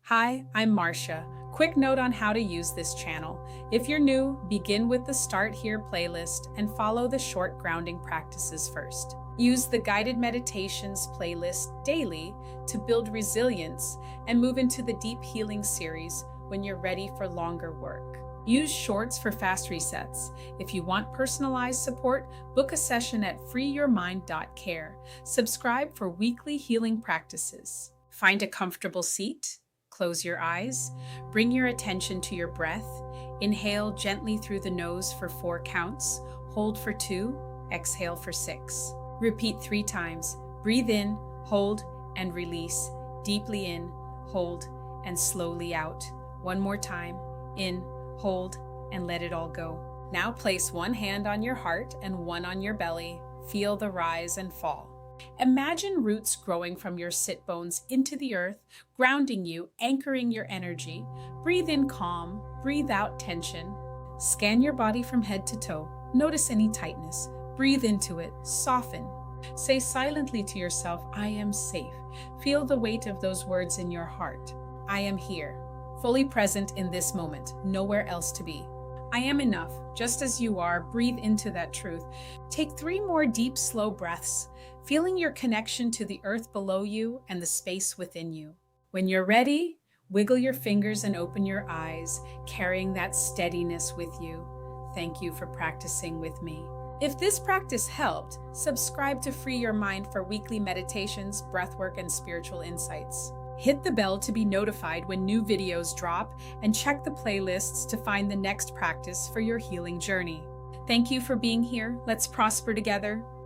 Hi, I'm Marcia. Quick note on how to use this channel. If you're new, begin with the Start Here playlist and follow the short grounding practices first. Use the guided meditations playlist daily to build resilience and move into the deep healing series when you're ready for longer work. Use shorts for fast resets. If you want personalized support, book a session at freeyourmind.care. Subscribe for weekly healing practices. Find a comfortable seat. Close your eyes. Bring your attention to your breath. Inhale gently through the nose for 4 counts. Hold for 2. Exhale for 6. Repeat 3 times. Breathe in, hold, and release. Deeply in, hold, and slowly out. One more time. In, hold, and let it all go. Now place one hand on your heart and one on your belly. Feel the rise and fall. Imagine roots growing from your sit bones into the earth, grounding you, anchoring your energy. Breathe in calm, breathe out tension. Scan your body from head to toe. Notice any tightness. Breathe into it, soften. Say silently to yourself, I am safe. Feel the weight of those words in your heart. I am here, fully present in this moment, nowhere else to be. I am enough, just as you are. Breathe into that truth. Take 3 more deep, slow breaths, feeling your connection to the earth below you and the space within you. When you're ready, wiggle your fingers and open your eyes, carrying that steadiness with you. Thank you for practicing with me. If this practice helped, subscribe to Free Your Mind for weekly meditations, breathwork, and spiritual insights. Hit the bell to be notified when new videos drop, and check the playlists to find the next practice for your healing journey. Thank you for being here. Let's prosper together.